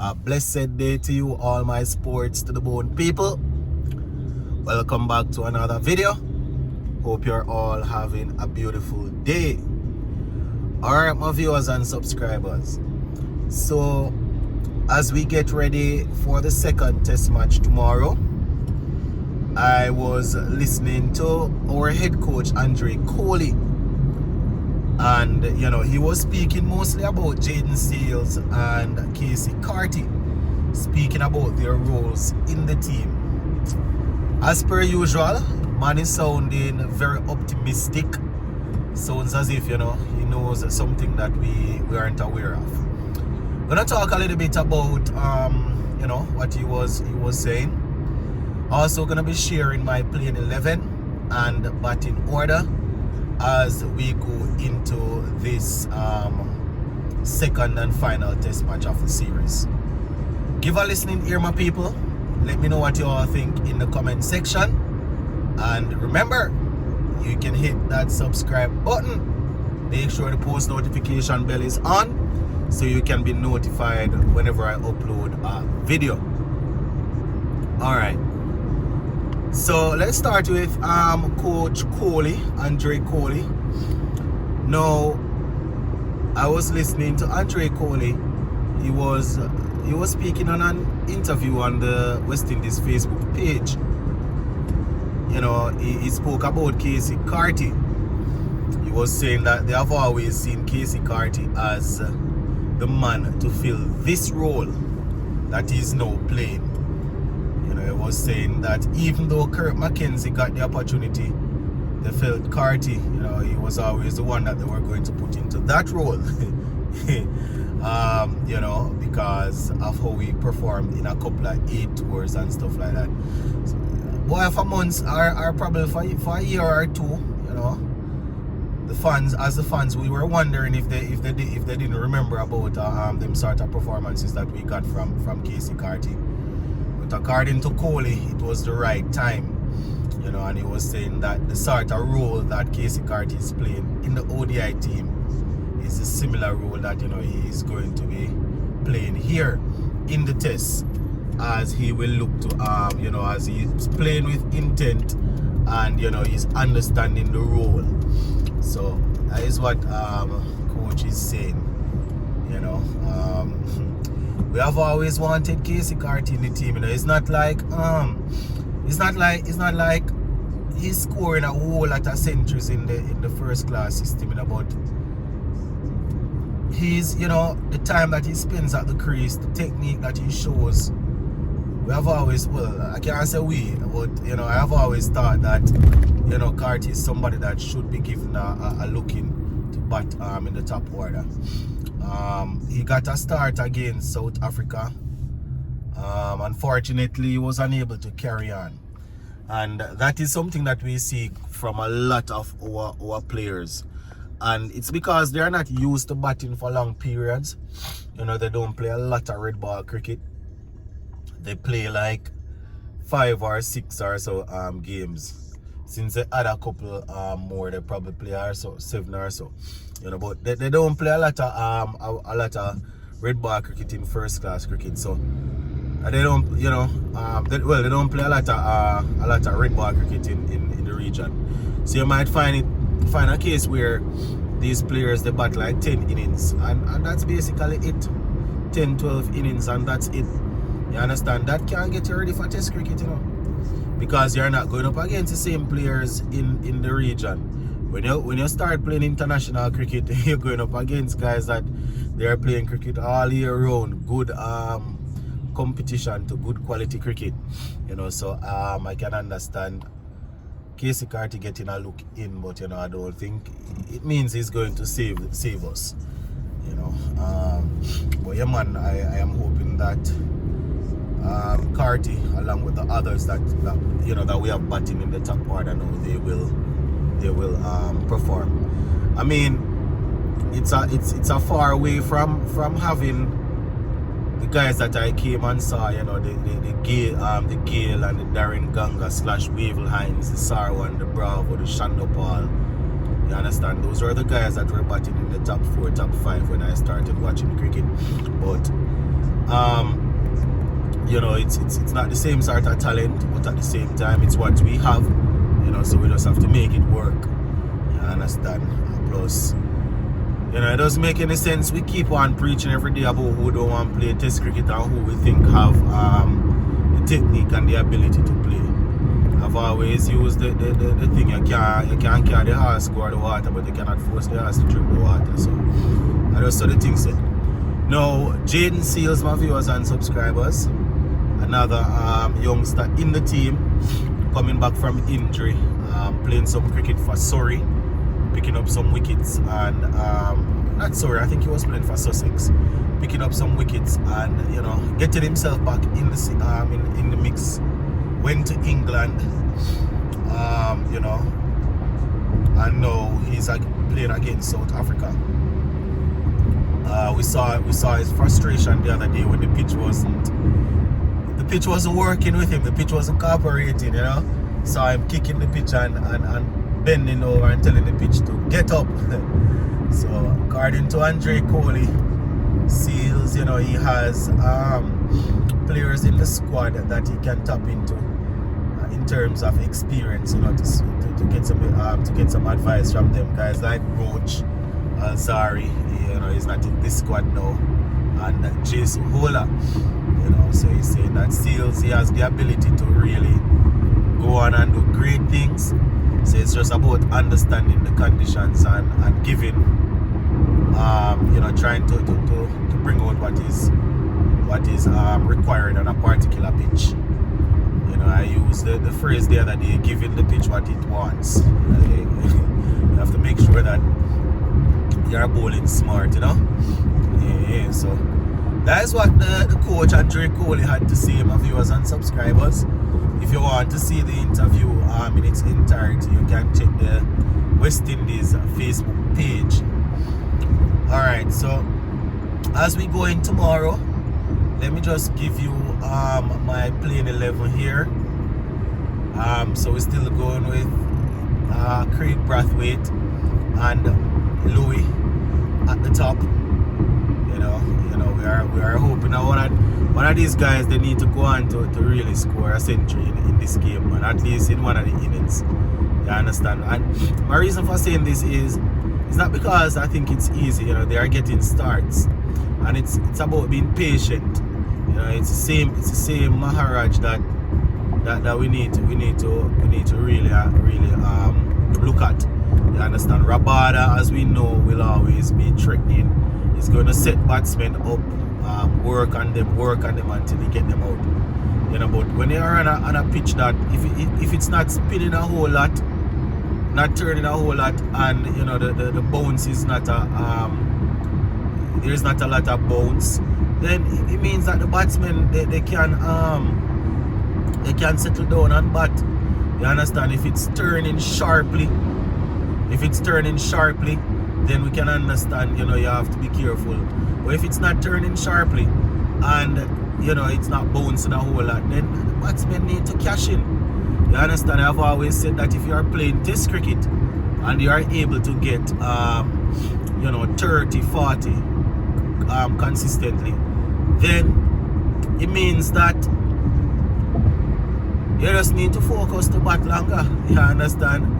A blessed day to you, all my sports to the bone people. Welcome back to another video. Hope you're all having a beautiful day. Alright, my viewers and subscribers. So, as we get ready for the second test match tomorrow, I was listening to our head coach, Coley. And, he was speaking mostly about Jaden Seales and Casey Carty, speaking about their roles in the team. As per usual, man is sounding very optimistic. Sounds as if, he knows something that we aren't aware of. Gonna talk a little bit about, what he was saying. Also gonna be sharing my playing 11 and batting order as we go into this second and final test match of the series. Give a listening ear, my people. Let me know what you all think in the comment section. And remember, you can hit that subscribe button. Make sure the post notification bell is on so you can be notified whenever I upload a video. Alright. So let's start with Coach Coley, Coley. Now, I was listening to Coley. He was speaking on an interview on the West Indies Facebook page. He spoke about Casey Carty. He was saying that they have always seen Casey Carty as the man to fill this role that he's now playing. He was saying that even though Kurt McKenzie got the opportunity, they felt Carty, he was always the one that they were going to put into that role. Because of how he performed in a couple of 8 tours and stuff like that. So, boy, for months are probably for a year or two, the fans, we were wondering if they didn't remember about them sort of performances that we got from Casey Carty. But according to Coley, it was the right time, and he was saying that the sort of role that Casey Carty is playing in the ODI team is a similar role that he is going to be playing here in the test, as he will look to as he's playing with intent and he's understanding the role. So that is what coach is saying. We have always wanted Casey Carty in the team. It's not like he's scoring a whole lot of centuries in the first class system, but he's the time that he spends at the crease, the technique that he shows. We have always, I can't say we, but I have always thought that Carty is somebody that should be given a look in to bat in the top order. He got a start against South Africa. Unfortunately, he was unable to carry on. And that is something that we see from a lot of our players. And it's because they're not used to batting for long periods. They don't play a lot of red ball cricket. They play like 5 or 6 or so games. Since they add a couple more, they probably play 7 or so. But they don't play a lot of red ball cricket in first class cricket. So they don't, they don't play a lot of red ball cricket in the region. So you might find a case where these players they bat like 10 innings, and that's basically it. 10, 12 innings, and that's it. You understand? That can't get you ready for test cricket, because you're not going up against the same players in the region. When you start playing international cricket, you're going up against guys that they're playing cricket all year round. Good competition to good quality cricket. So I can understand Casey Carty getting a look in, but I don't think it means he's going to save us. But yeah, man, I am hoping that Carty, along with the others that we have batting in the top order now, they will perform. I mean, it's a far away from having the guys that I came and saw, the Gale and the Darren Ganga / Wavell Hines, the Sarwan, the Bravo, the Shandopal. You understand? Those were the guys that were batting in the top 4, top 5 when I started watching cricket. But you know, it's not the same sort of talent, but at the same time, it's what we have, you know, so we just have to make it work. You understand? Plus, you know, it doesn't make any sense. We keep on preaching every day about who don't want to play test cricket and who we think have the technique and the ability to play. I've always used the thing, you can't carry the horse go the water, but you cannot force the horse to drink the water. So I just saw the thing said. Now, Jaden Seales, my viewers and subscribers, another youngster in the team, coming back from injury, playing some cricket for Surrey, picking up some wickets, and not Surrey, I think he was playing for Sussex, picking up some wickets and, you know, getting himself back in the mix. Went to England, you know, and now he's playing against South Africa. We saw his frustration the other day when the pitch wasn't working with him. The pitch wasn't cooperating, you know. Saw him kicking the pitch and bending over and telling the pitch to get up. So according to Coley, Seales, you know, he has players in the squad that he can tap into in terms of experience, you know, to get some advice from them guys like Roach, Alzari, you know, he's not in this squad now, and Jason Hola, you know, so he's saying that Seales, he has the ability to really go on and do great things. So it's just about understanding the conditions and giving, you know, trying to bring out what is required on a particular pitch. You know, I used the phrase the other day, giving the pitch what it wants. You have to make sure that you're bowling smart, you know. Yeah, so that is what the coach Coley had to say, my viewers and subscribers. If you want to see the interview in its entirety, you can check the West Indies Facebook page. Alright, so as we go in tomorrow, let me just give you my playing 11 here. So we're still going with Craig Brathwaite and Louis at the top. You know, we are hoping that one of these guys, they need to go on to really score a century in this game, and at least in one of the innings. You understand? And my reason for saying this is, it's not because I think it's easy. You know, they are getting starts, and it's about being patient. You know, it's the same Maharaj that we need to really look at. You understand? Rabada, as we know, will always be threatening. He's going to set batsmen up, work on them until he get them out. You know, but when they are on a pitch that if it's not spinning a whole lot, not turning a whole lot, and you know the bounce is not there's not a lot of bounce, then it means that the batsmen they can settle down and bat. You understand? If it's turning sharply, then we can understand, you know, you have to be careful. But if it's not turning sharply and, you know, it's not bouncing a whole lot, then the batsmen need to cash in. You understand? I've always said that if you are playing test cricket and you are able to get, you know, 30, 40 consistently, then it means that you just need to focus to bat longer. You understand?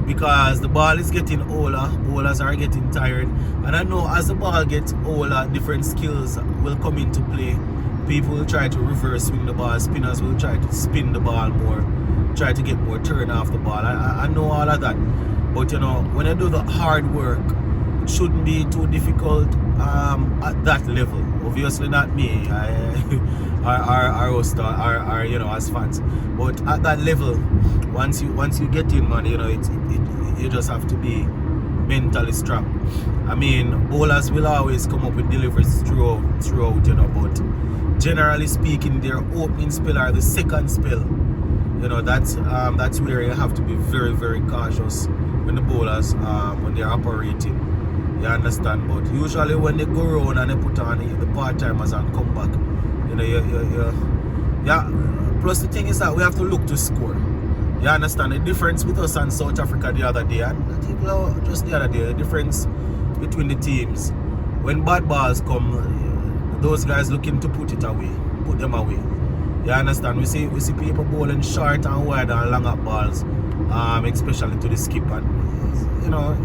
Because the ball is getting older, bowlers are getting tired, and I know as the ball gets older, different skills will come into play. People will try to reverse swing the ball, spinners will try to spin the ball more, try to get more turn off the ball. I know all of that, but you know, when you do the hard work, it shouldn't be too difficult at that level. Obviously not me, our host, our you know, as fans, but at that level, once you get in, man, you know, you just have to be mentally strong. I mean, bowlers will always come up with deliveries throughout, you know, but generally speaking, their opening spell or the second spell, you know, that's where you have to be very, very cautious when the bowlers when they're operating. You understand? But usually when they go around and they put on the part-timers and come back, you know, yeah. Plus the thing is that we have to look to score. You understand the difference with us and South Africa the other day, and I think just the other day, the difference between the teams. When bad balls come, those guys looking to put them away. You understand? We see people bowling short and wide and long up balls, especially to the skip. And you know,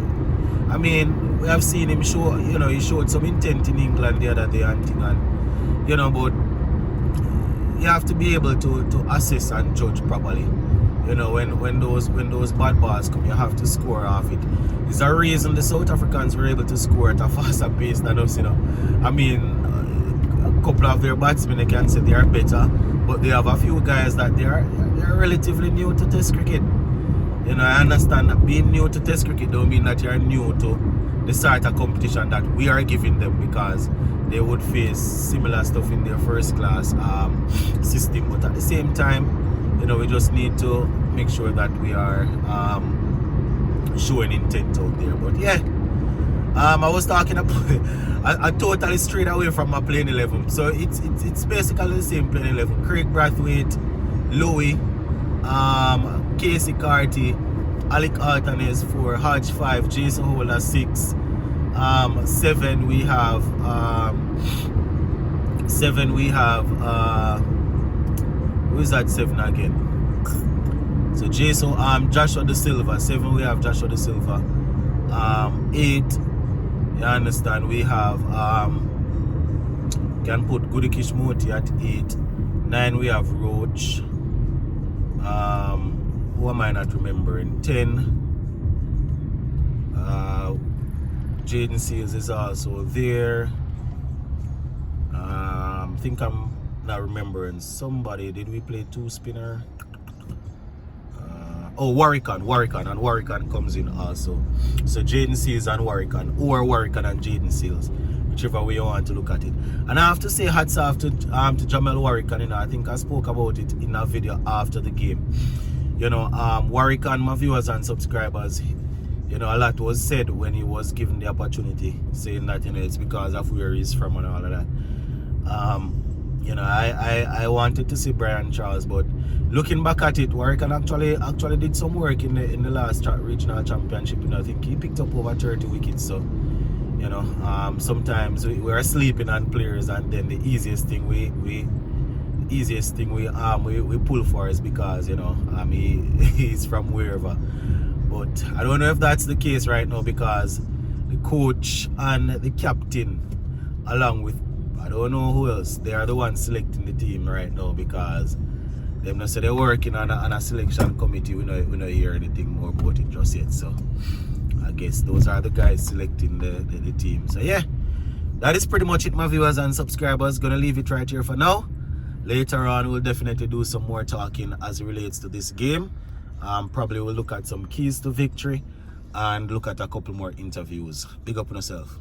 I mean, we have seen him show. You know, he showed some intent in England the other day and thing, and you know, but you have to be able to assess and judge properly. You know, when those bad balls come, you have to score off it. There's a reason the South Africans were able to score at a faster pace than us. You know, I mean, a couple of their batsmen, they can say they are better, but they have a few guys that they are relatively new to Test cricket. You know, I understand that being new to Test cricket don't mean that you're new to the sort of competition that we are giving them, because they would face similar stuff in their first class system. But at the same time, you know, we just need to make sure that we are showing intent out there. But yeah, I was talking about I totally strayed away from my playing 11. So it's basically the same playing 11. Craig Brathwaite, Louis, Casey Carty, Alec Altanez 4, Hodge 5, Jason Holder 6, 7 we have who is that 7 again? So Jason, Joshua De Silva. 7 we have Joshua De Silva. 8, you understand, we have can put Goody Kishmoti at 8. 9 we have Roach. Who am I not remembering? 10. Jaden Seales is also there. I think I'm not remembering somebody. Did we play 2 spinner? Warwican comes in also. So Jaden Seales and Warwican, or Warwican and Jaden Seales, whichever way you want to look at it. And I have to say hats off to Jamel Warwican. You know, I think I spoke about it in a video after the game. You know, Warwican, my viewers and subscribers, you know, a lot was said when he was given the opportunity, saying that, you know, it's because of where he's from and all of that. You know, I wanted to see Brian Charles, but looking back at it, Warwican actually did some work in the last regional championship. You know, I think he picked up over 30 wickets. So, you know, sometimes we're sleeping on players, and then the easiest thing we pull for is because, you know, he's from wherever. But I don't know if that's the case right now, because the coach and the captain, along with I don't know who else, they are the ones selecting the team right now, because them not say they're working on a selection committee. We don't hear anything more about it just yet. So I guess those are the guys selecting the team. So yeah, that is pretty much it, my viewers and subscribers. Gonna leave it right here for now. Later on, we'll definitely do some more talking as it relates to this game. Probably we'll look at some keys to victory and look at a couple more interviews. Big up on yourself.